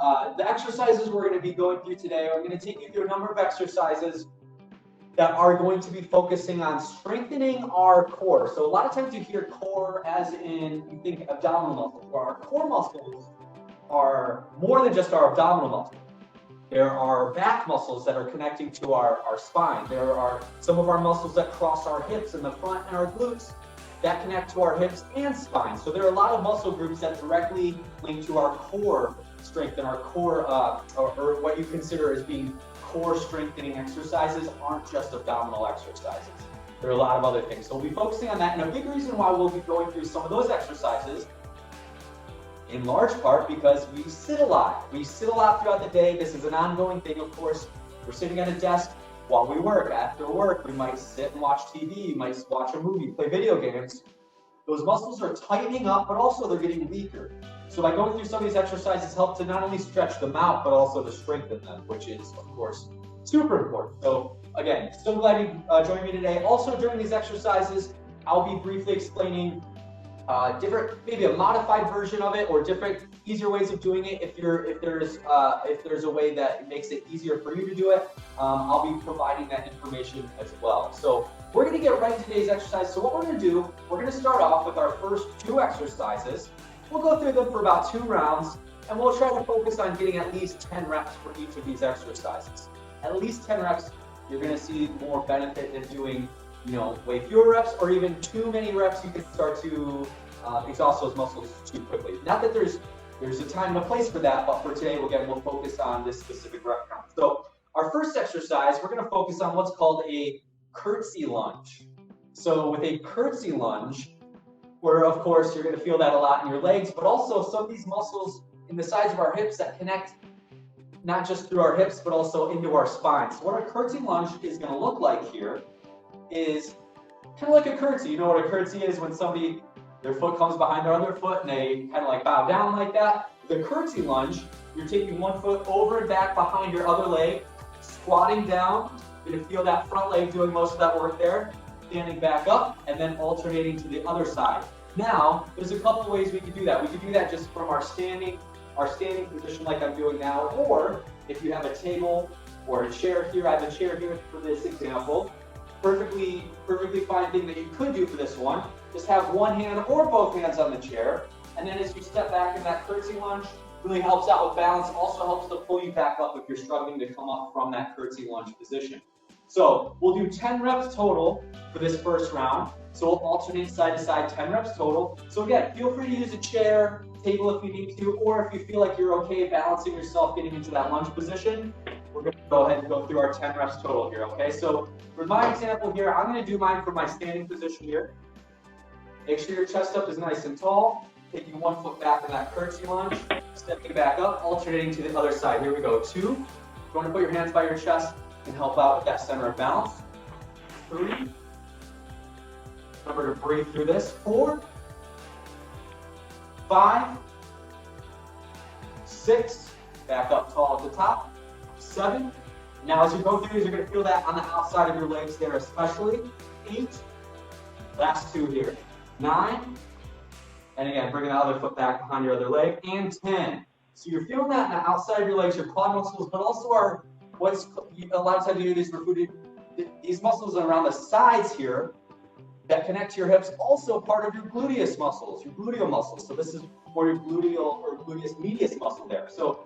The exercises we're going to be going through today, I'm going to take you through a number of exercises that are going to be focusing on strengthening our core. So a lot of times you hear core as in, you think abdominal muscles, or our core muscles are more than just our abdominal muscles. There are back muscles that are connecting to our spine. There are some of our muscles that cross our hips in the front and our glutes that connect to our hips and spine. So there are a lot of muscle groups that directly link to our core strength, and our core, or what you consider as being core strengthening exercises aren't just abdominal exercises. There are a lot of other things. So we'll be focusing on that. And a big reason why we'll be going through some of those exercises, in large part because we sit a lot. We sit a lot throughout the day. This is an ongoing thing, of course. We're sitting at a desk while we work. After work, we might sit and watch TV, we might watch a movie, play video games. Those muscles are tightening up, but also they're getting weaker. So by going through some of these exercises help to not only stretch them out, but also to strengthen them, which is, of course, super important. So again, so glad you joined me today. Also during these exercises, I'll be briefly explaining different, maybe a modified version of it, or different, easier ways of doing it. If there's a way that makes it easier for you to do it, I'll be providing that information as well. So we're going to get right into today's exercise. So what we're going to do, we're going to start off with our first two exercises. We'll go through them for about 2 rounds, and we'll try to focus on getting at least 10 reps for each of these exercises. At least 10 reps, you're going to see more benefit than doing, way fewer reps, or even too many reps. You can start to exhaust those muscles too quickly. Not that there's a time and a place for that, but for today, we'll focus on this specific rep count. So our first exercise, we're going to focus on what's called a curtsy lunge. So with a curtsy lunge, where of course you're going to feel that a lot in your legs, but also some of these muscles in the sides of our hips that connect not just through our hips, but also into our spine. So what a curtsy lunge is going to look like here is kind of like a curtsy. You know what a curtsy is? When somebody, their foot comes behind their other foot and they kind of like bow down like that. The curtsy lunge, you're taking one foot over and back behind your other leg, squatting down. You're going to feel that front leg doing most of that work there. Standing back up and then alternating to the other side. Now, there's a couple ways we could do that. We could do that just from our standing position like I'm doing now, or if you have a table or a chair here, I have a chair here for this example. Perfectly fine thing that you could do for this one. Just have one hand or both hands on the chair, and then as you step back in that curtsy lunge, really helps out with balance, also helps to pull you back up if you're struggling to come up from that curtsy lunge position. So we'll do 10 reps total for this first round. So we'll alternate side to side, 10 reps total. So again, feel free to use a chair, table if you need to, or if you feel like you're okay balancing yourself getting into that lunge position, we're going to go ahead and go through our 10 reps total here, okay? So for my example here, I'm going to do mine from my standing position here. Make sure your chest up is nice and tall. Taking one foot back in that curtsy lunge, stepping back up, alternating to the other side. Here we go. 2. You want to put your hands by your chest and help out with that center of balance. 3. Remember to breathe through this. 4. 5. 6. Back up tall at the top. 7. Now as you go through these, you're going to feel that on the outside of your legs there especially. 8. Last 2 here. 9. And again, bring the other foot back behind your other leg. And 10. So you're feeling that on the outside of your legs, your quad muscles, but also our a lot of times you do these muscles around the sides here that connect to your hips, also part of your gluteus muscles, your gluteal muscles. So this is more your gluteal or gluteus medius muscle there. So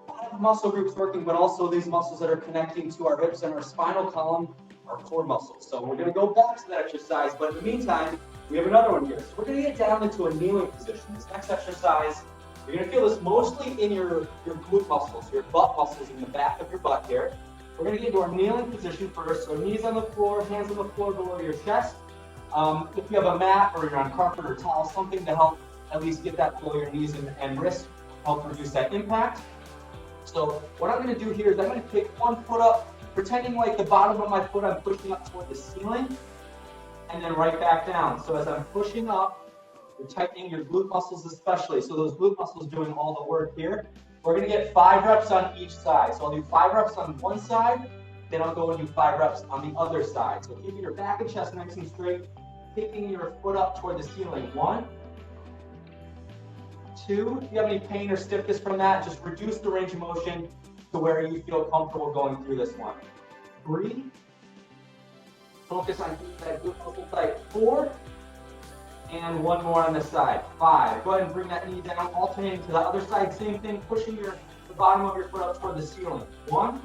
a lot of muscle groups working, but also these muscles that are connecting to our hips and our spinal column, our core muscles. So we're going to go back to that exercise, but in the meantime, we have another one here. So we're going to get down into a kneeling position. This next exercise, you're going to feel this mostly in your glute muscles, your butt muscles in the back of your butt here. We're going to get into our kneeling position first. So knees on the floor, hands on the floor below your chest. If you have a mat or you're on carpet or towel, something to help at least get that below your knees and wrists, help reduce that impact. So what I'm going to do here is I'm going to pick one foot up, pretending like the bottom of my foot I'm pushing up toward the ceiling, and then right back down. So as I'm pushing up, you're tightening your glute muscles especially. So those glute muscles doing all the work here. We're going to get 5 reps on each side. So I'll do 5 reps on one side, then I'll go and do 5 reps on the other side. So keeping your back and chest nice and straight, picking your foot up toward the ceiling. 1, 2. If you have any pain or stiffness from that, just reduce the range of motion to where you feel comfortable going through this one. 3. Focus on keeping that glute muscle tight. 4. And one more on this side. 5. Go ahead and bring that knee down, alternating to the other side. Same thing, pushing the bottom of your foot up toward the ceiling. 1,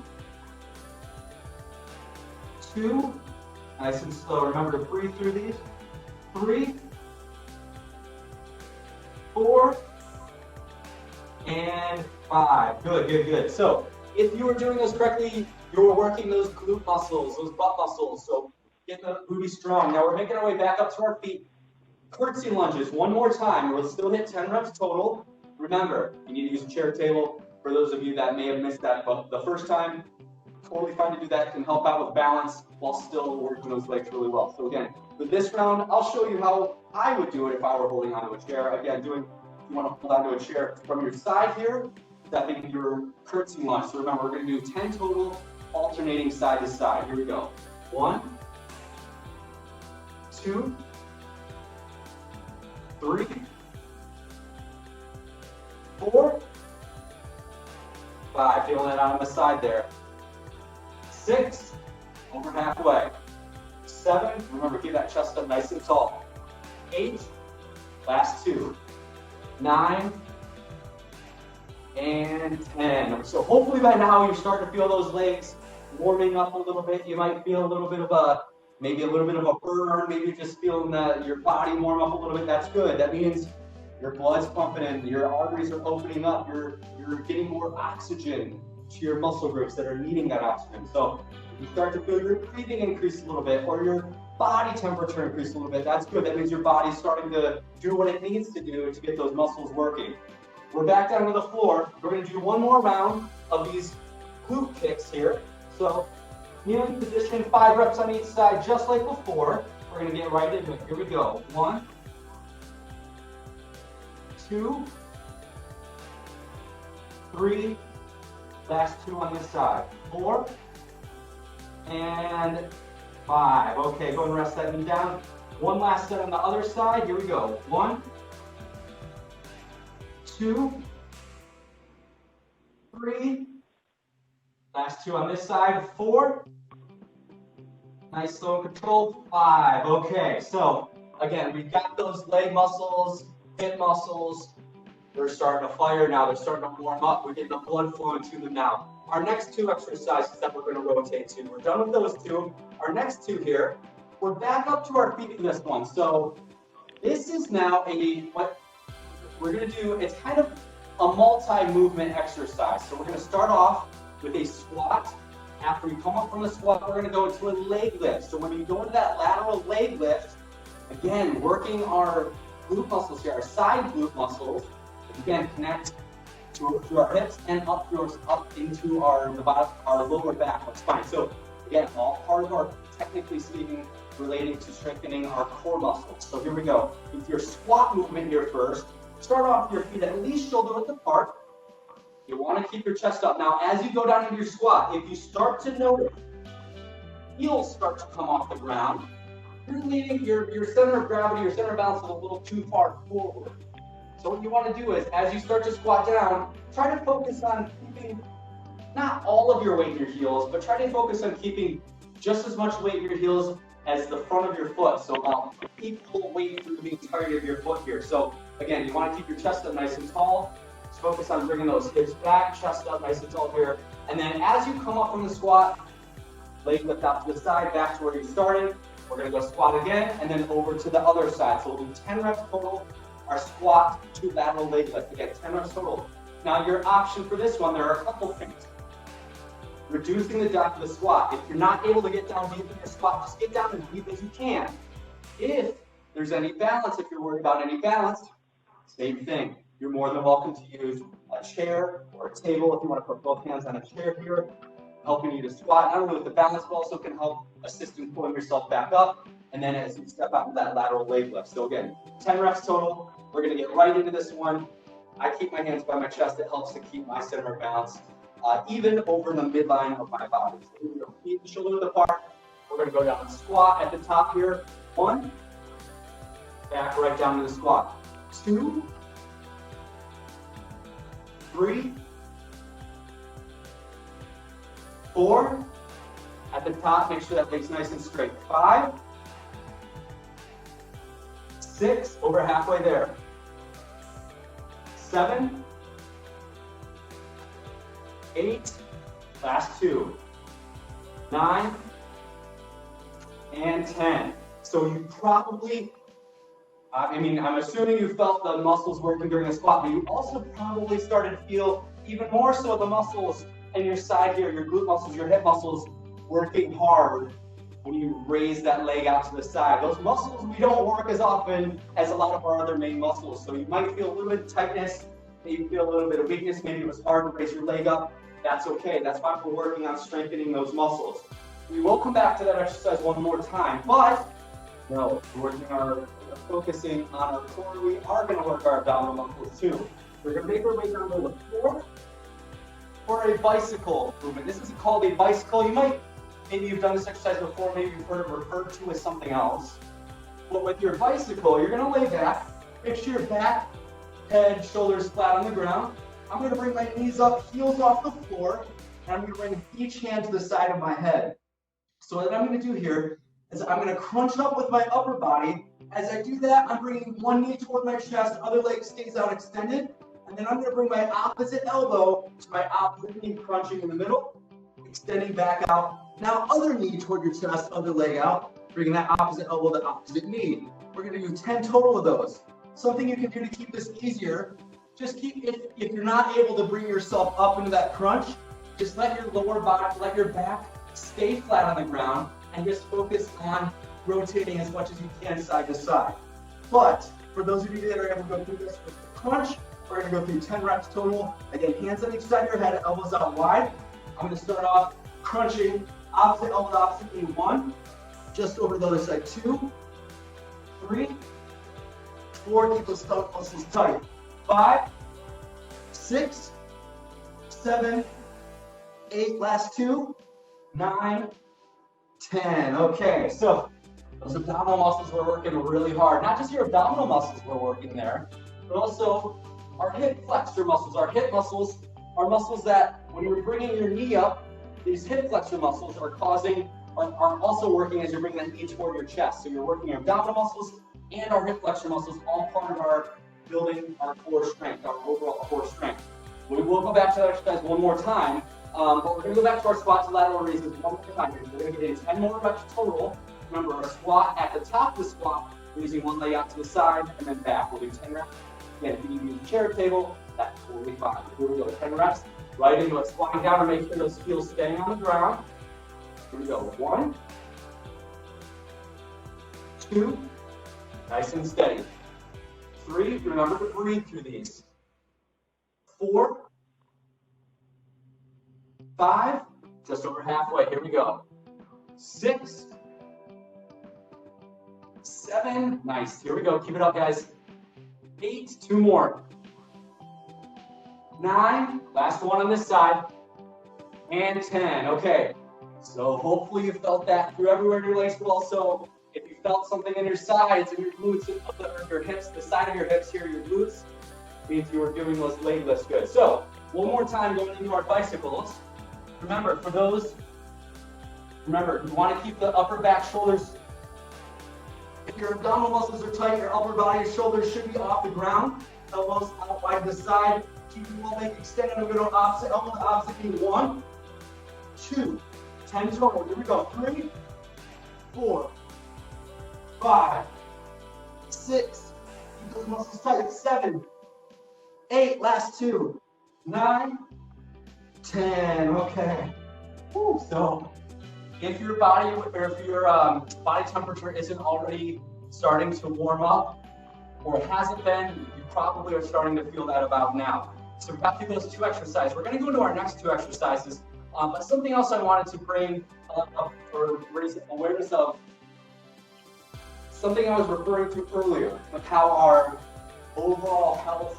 2. Nice and slow. Remember to breathe through these. 3, 4, and 5. Good, good, good. So if you were doing those correctly, you were working those glute muscles, those butt muscles. So get the booty strong. Now we're making our way back up to our feet. Curtsy lunges, one more time. We'll still hit 10 reps total. Remember, you need to use a chair table. For those of you that may have missed that, but the first time, totally fine to do that. It can help out with balance while still working those legs really well. So again, with this round, I'll show you how I would do it if I were holding onto a chair. Again, if you want to hold onto a chair from your side here, stepping your curtsy lunge. So remember, we're going to do 10 total, alternating side to side. Here we go. 1, 2, 3, 4, 5. Feeling it out on the side there. 6, over halfway. 7, remember, keep that chest up nice and tall. 8, last 2. 9, and 10. So hopefully by now you're starting to feel those legs warming up a little bit. You might feel a little bit of maybe a little bit of a burn. Maybe you're just feeling that your body warm up a little bit. That's good. That means your blood's pumping in, your arteries are opening up, you're getting more oxygen to your muscle groups that are needing that oxygen. So if you start to feel your breathing increase a little bit, or your body temperature increase a little bit, that's good. That means your body's starting to do what it needs to do to get those muscles working. We're back down to the floor. We're going to do one more round of these glute kicks here. So kneeling position, 5 reps on each side, just like before. We're going to get right into it. Here we go. 1, 2, 3, last 2 on this side. 4, and 5. Okay, go and rest that knee down. One last set on the other side. Here we go. 1, 2, 3, last 2 on this side. 4, nice, slow and controlled. 5. Okay, so again, we've got those leg muscles, hip muscles. They're starting to fire now. They're starting to warm up. We're getting the blood flowing to them now. Our next 2 exercises that we're going to rotate to. We're done with those 2. Our next 2 here, we're back up to our feet in this one. So this is now what we're going to do. It's kind of a multi-movement exercise. So we're going to start off with a squat. After we come up from the squat, we're going to go into a leg lift. So when you go into that lateral leg lift, again, working our glute muscles here, our side glute muscles. Again, connect to our hips and up into our lower back, our spine. So again, all part of our, technically speaking, relating to strengthening our core muscles. So here we go. With your squat movement here first, start off with your feet at least shoulder width apart. You want to keep your chest up. Now, as you go down into your squat, if you start to notice heels start to come off the ground, you're leaning your center of gravity, your center of balance is a little too far forward. So what you want to do is, as you start to squat down, try to focus on keeping not all of your weight in your heels, but try to focus on keeping just as much weight in your heels as the front of your foot. So about equal weight through the entirety of your foot here. So again, you want to keep your chest up nice and tall. Just focus on bringing those hips back, chest up nice and tall here. And then as you come up from the squat, leg lift out to the side, back to where you started. We're going to go squat again, and then over to the other side. So we'll do 10 reps total. Our squat to lateral leg lift. Again, 10 reps total. Now your option for this one, there are a couple things. Reducing the depth of the squat. If you're not able to get down deep in your squat, just get down as deep as you can. If there's any balance, if you're worried about any balance, same thing. You're more than welcome to use a chair or a table if you want to put both hands on a chair here, helping you to squat. Not only with the balance, but also can help assist in pulling yourself back up. And then as you step out of that lateral leg lift. So again, 10 reps total. We're going to get right into this one. I keep my hands by my chest. It helps to keep my center of balance even over the midline of my body. So here we go. Feet and shoulder width apart. We're going to go down and squat at the top here. 1. Back right down to the squat. 2. 3, 4. At the top, make sure that leg's nice and straight. 5, 6, over halfway there. 7, 8, last 2. 9, and 10. So you probably, I'm assuming you felt the muscles working during the squat, but you also probably started to feel even more so the muscles in your side here, your glute muscles, your hip muscles working hard when you raise that leg out to the side. Those muscles, we don't work as often as a lot of our other main muscles. So you might feel a little bit of tightness, maybe feel a little bit of weakness, maybe it was hard to raise your leg up. That's okay. That's why we're working on strengthening those muscles. We will come back to that exercise one more time, but no, we're focusing on our core. We are going to work our abdominal muscles too. We're going to make our way down to the floor for a bicycle movement. This is called a bicycle. Maybe you've done this exercise before, maybe you've heard it referred to as something else. But with your bicycle, you're going to lay back, make sure your back, head, shoulders flat on the ground. I'm going to bring my knees up, heels off the floor, and I'm going to bring each hand to the side of my head. So what I'm going to do here is I'm going to crunch up with my upper body. As I do that, I'm bringing one knee toward my chest, other leg stays out extended, and then I'm going to bring my opposite elbow to my opposite knee, crunching in the middle, extending back out. Now other knee toward your chest, other leg out, bringing that opposite elbow to opposite knee. We're going to do 10 total of those. Something you can do to keep this easier, if you're not able to bring yourself up into that crunch, just let your lower body, let your back stay flat on the ground and just focus on rotating as much as you can side to side. But for those of you that are able to go through this with the crunch, we're going to go through 10 reps total. Again, hands on each side of your head, elbows out wide. I'm going to start off crunching opposite elbow to opposite knee. 1, just over the other side. 2, 3, 4, keep those stomach muscles tight. 5, 6, 7, 8, last 2, 9, 10. Okay, so those abdominal muscles we're working really hard. Not just your abdominal muscles we're working there, but also our hip flexor muscles. Our hip muscles are muscles that when you're bringing your knee up, these hip flexor muscles are also working as you're bringing that knee toward your chest. So you're working your abdominal muscles and our hip flexor muscles, all part of our building our core strength, our overall core strength. We will go back to that exercise one more time, but we're going to go back to our squat to lateral raises one more time. We're going to get in 10 more reps total. Remember, our squat, at the top of the squat, we're using one leg out to the side and then back. We'll do 10 reps. Again, if you use a chair table, that's totally fine. Here we go, 10 reps. Right into it, squatting down to make sure those heels staying on the ground. Here we go, 1, 2, nice and steady. 3, remember to breathe through these. 4, 5, just over halfway, here we go. 6, 7, nice, here we go, keep it up guys. 8, 2 more. 9, last one on this side, and 10, okay. So hopefully you felt that through everywhere in your legs, but also if you felt something in your sides and your glutes, or your hips, the side of your hips here, your glutes, means you were doing those leg lifts good. So one more time going into our bicycles. Remember, you want to keep the upper back shoulders. If your abdominal muscles are tight, your upper body, your shoulders should be off the ground. Elbows out wide to the side. Keep your leg extended. I'm going to go opposite elbow to opposite knee. 1, 2, 10 total. Here we go. 3, 4, 5, 6. Keep those muscles tight. 7, 8. Last 2. 9, 10. Okay. Woo. So if your body or if your body temperature isn't already starting to warm up, or it hasn't been, you probably are starting to feel that about now. So we got through those 2 exercises. We're going to go into our next 2 exercises. But something else I wanted to bring up or raise awareness of, something I was referring to earlier, of how our overall health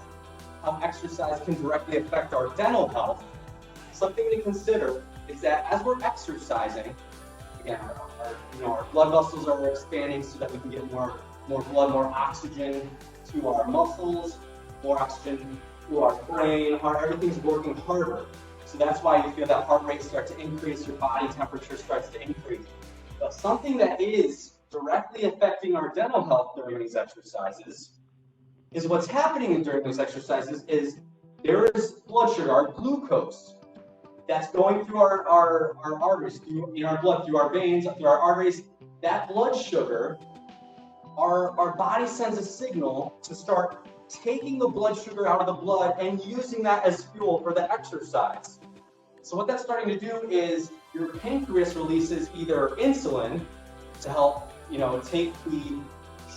of exercise can directly affect our dental health. Something to consider is that as we're exercising, again, our blood vessels are expanding so that we can get more blood, more oxygen to our muscles, more oxygen through our brain, everything's working harder. So that's why you feel that heart rate start to increase, your body temperature starts to increase. But something that is directly affecting our dental health during these exercises is what's happening during those exercises is there is blood sugar, our glucose, that's going through our arteries, in our blood, through our veins, through our arteries. That blood sugar, our body sends a signal to start taking the blood sugar out of the blood and using that as fuel for the exercise. So what that's starting to do is your pancreas releases either insulin to help, take the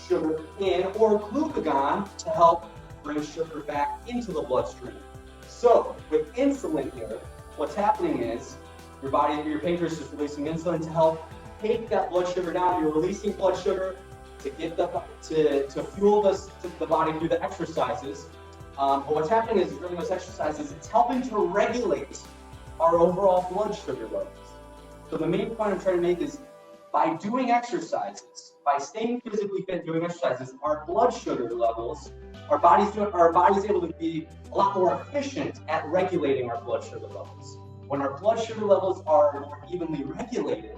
sugar in, or glucagon to help bring sugar back into the bloodstream. So with insulin here, what's happening is your pancreas is releasing insulin to help take that blood sugar down. You're releasing blood sugar to get to fuel the body through the exercises. But what's happening is during those exercises, it's helping to regulate our overall blood sugar levels. So the main point I'm trying to make is by doing exercises, by staying physically fit doing exercises, our blood sugar levels, our body's able to be a lot more efficient at regulating our blood sugar levels. When our blood sugar levels are more evenly regulated,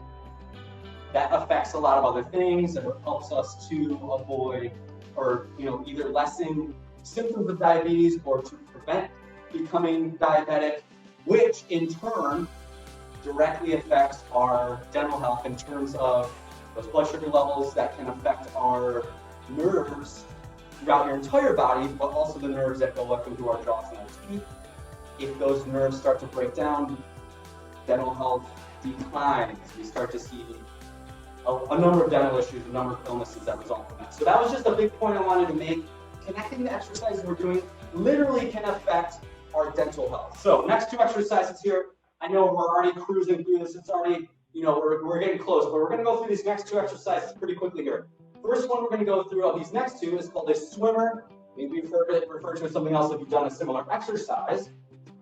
that affects a lot of other things, and it helps us to avoid or either lessen symptoms of diabetes or to prevent becoming diabetic, which in turn directly affects our dental health in terms of those blood sugar levels that can affect our nerves throughout your entire body, but also the nerves that go up into our jaws and our teeth. If those nerves start to break down, dental health declines. We start to see a number of dental issues, a number of illnesses that result from that. So that was just a big point I wanted to make. Connecting the exercises we're doing literally can affect our dental health. So next two exercises here. I know we're already cruising through this. It's already, we're getting close, but we're going to go through these next two exercises pretty quickly here. First one we're going to go through of these next two is called a swimmer. Maybe you've referred to as something else if you've done a similar exercise.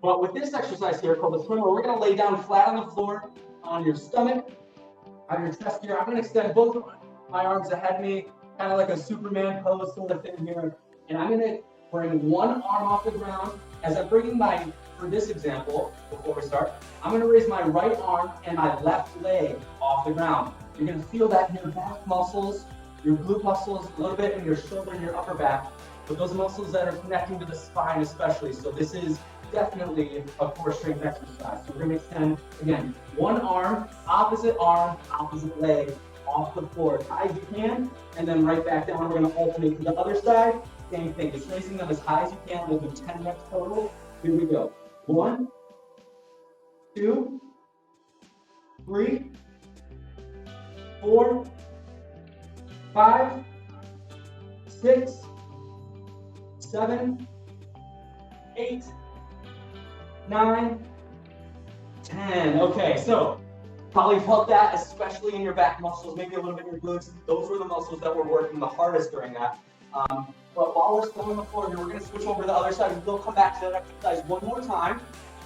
But with this exercise here called the swimmer, we're going to lay down flat on the floor on your stomach, on your chest here. I'm going to extend both of my arms ahead of me, kind of like a Superman pose sort of thing here. And I'm going to bring one arm off the ground. As I'm bringing for this example, before we start, I'm going to raise my right arm and my left leg off the ground. You're going to feel that in your back muscles, your glute muscles, a little bit in your shoulder and your upper back, but those muscles that are connecting to the spine especially. So this is definitely a core strength exercise. So we're going to extend, again, one arm, opposite leg off the floor as high as you can, and then right back down. We're going to alternate to the other side. Same thing, just raising them as high as you can. We'll do 10 reps total. Here we go. 1, 2, 3, 4, 5, 6, 7, 8, 9, 10. Okay, so probably felt that, especially in your back muscles, maybe a little bit in your glutes. Those were the muscles that were working the hardest during that. But while we're still on the floor here, we're going to switch over to the other side and we'll come back to that exercise one more time.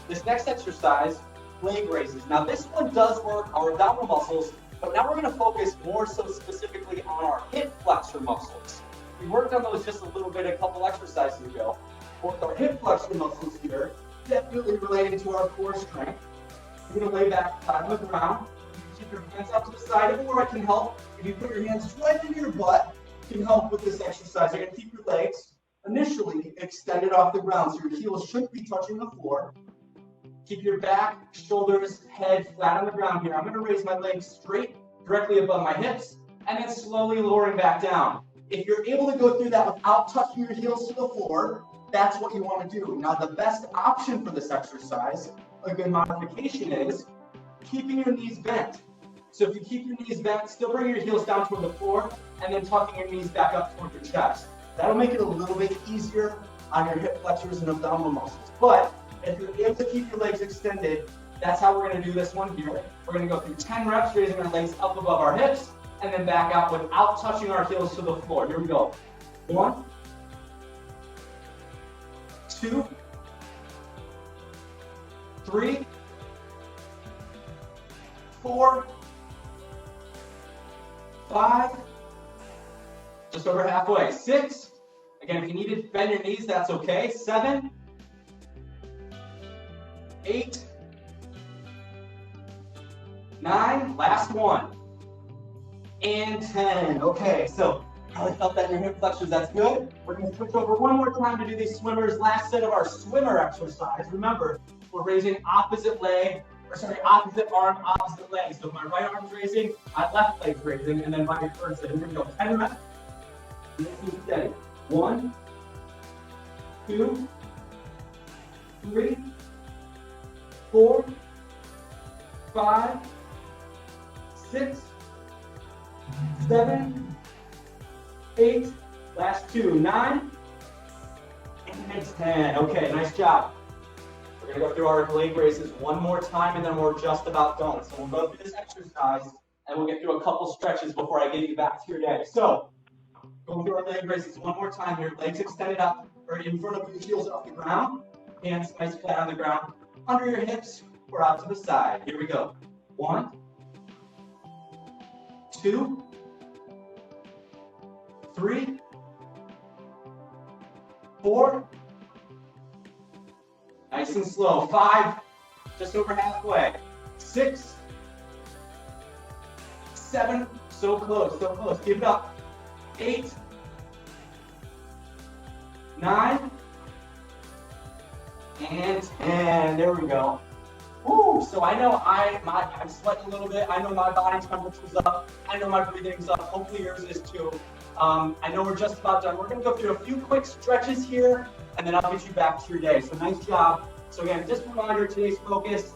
This next exercise, leg raises. Now this one does work our abdominal muscles, but now we're going to focus more so specifically on our hip flexor muscles. We worked on those just a little bit a couple exercises ago. With our hip flexor muscles here, definitely related to our core strength. You're going to lay back flat on the ground. Keep your hands up to the side, or it can help if you put your hands right into your butt. Can help with this exercise. You're going to keep your legs initially extended off the ground, so your heels shouldn't be touching the floor. Keep your back, shoulders, head flat on the ground here. I'm going to raise my legs straight directly above my hips and then slowly lowering back down. If you're able to go through that without touching your heels to the floor, that's what you want to do. Now, the best option for this exercise, a good modification, is keeping your knees bent. So if you keep your knees bent, still bring your heels down toward the floor and then tucking your knees back up toward your chest. That'll make it a little bit easier on your hip flexors and abdominal muscles. But if you're able to keep your legs extended, that's how we're going to do this one here. We're going to go through 10 reps, raising our legs up above our hips and then back out without touching our heels to the floor. Here we go. 1, 2, 3, 4, 5, just over halfway. 6, again, if you need to bend your knees, that's okay. 7, 8, 9, last one, and 10. Okay, so probably felt that in your hip flexors, that's good. We're gonna switch over one more time to do these swimmers. Last set of our swimmer exercise. Remember, we're raising opposite arm, opposite leg. So my right arm's raising, my left leg's raising, and then my reverse leg. Here we go, 10 reps. Nice and steady. 1, 2, 3, 4, 5, 6, 7, 8, last 2, 9, and 10. Okay, nice job. We're gonna go through our leg raises one more time and then we're just about done. So we'll go through this exercise and we'll get through a couple stretches before I get you back to your day. So, going through our leg raises one more time here. Legs extended up or in front of your heels off the ground. Hands nice flat on the ground. Under your hips or out to the side. Here we go. 1, 2, 3, 4, nice and slow, 5, just over halfway, 6, 7, so close, keep it up, 8, 9, and 10, there we go. Woo, so I know I'm sweating a little bit, I know my body temperature's up, I know my breathing's up, hopefully yours is too. I know we're just about done. We're gonna go through a few quick stretches here, and then I'll get you back to your day. So nice job. So again, just a reminder, today's focus,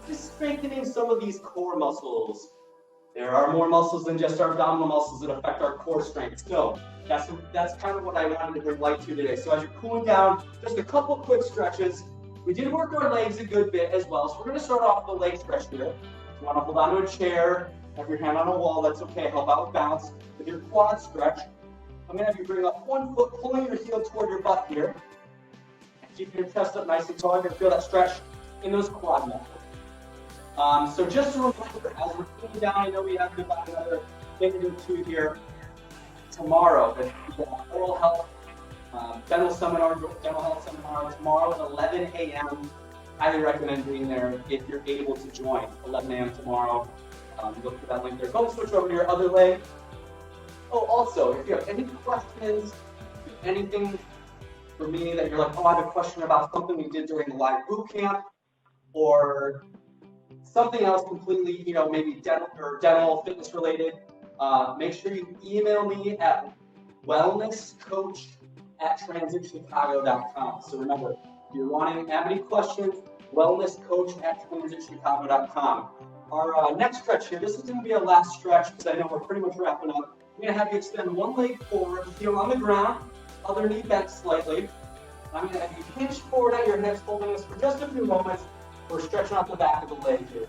just strengthening some of these core muscles. There are more muscles than just our abdominal muscles that affect our core strength. So that's kind of what I wanted to bring light to today. So as you're cooling down, just a couple quick stretches. We did work our legs a good bit as well. So we're gonna start off with the leg stretch here. If you wanna hold onto a chair, have your hand on a wall, that's okay, help out with balance. With your quad stretch, I'm gonna have you bring up one foot, pulling your heel toward your butt here. Keep your chest up nice and tall. You're gonna feel that stretch in those quad muscles. So just a reminder, as we're cooling down, I know we have about another minute or two here. Tomorrow, the oral health dental health seminar tomorrow at 11 a.m. Highly recommend being there if you're able to join. 11 a.m. tomorrow. Look for that link there. Go and switch over to your other leg. Oh, also, if you have any questions, anything for me that you're like, oh, I have a question about something we did during the live boot camp, or something else completely, maybe dental fitness related, make sure you email me at wellnesscoach@transitchicago.com. So remember, if you're wanting to have any questions, wellnesscoach@transitchicago.com. Our next stretch here, this is going to be our last stretch because I know we're pretty much wrapping up. I'm going to have you extend one leg forward, heel on the ground, other knee bent slightly. I'm going to have you hinge forward at your hips, holding this for just a few moments. We're stretching out the back of the leg here.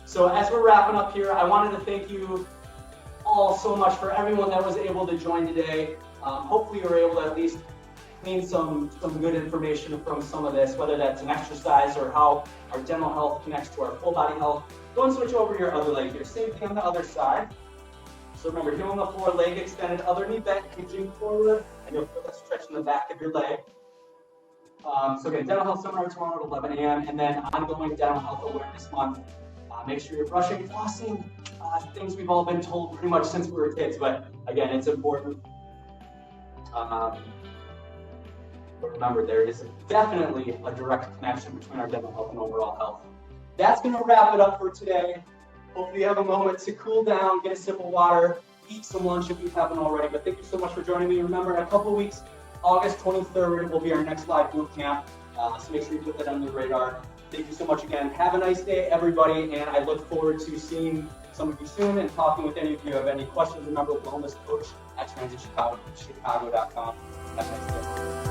So as we're wrapping up here, I wanted to thank you all so much for everyone that was able to join today. Hopefully you were able to at least glean some good information from some of this, whether that's an exercise or how our dental health connects to our full body health. Go and switch over to your other leg here. Same thing on the other side. So remember, heel on the floor, leg extended, other knee bent, hinging forward, and you'll feel that stretch in the back of your leg. So again, dental health seminar tomorrow at 11 a.m. and then ongoing dental health awareness month. Make sure you're brushing, flossing, things we've all been told pretty much since we were kids, but again, it's important. But remember, there is definitely a direct connection between our dental health and overall health. That's going to wrap it up for today. Hopefully you have a moment to cool down, get a sip of water, eat some lunch if you haven't already. But thank you so much for joining me. Remember, in a couple weeks, August 23rd will be our next live boot camp. So make sure you put that on your radar. Thank you so much again. Have a nice day, everybody. And I look forward to seeing some of you soon and talking with any of you. Have any questions, remember, wellnesscoach@transitchicago.com. Have a nice day.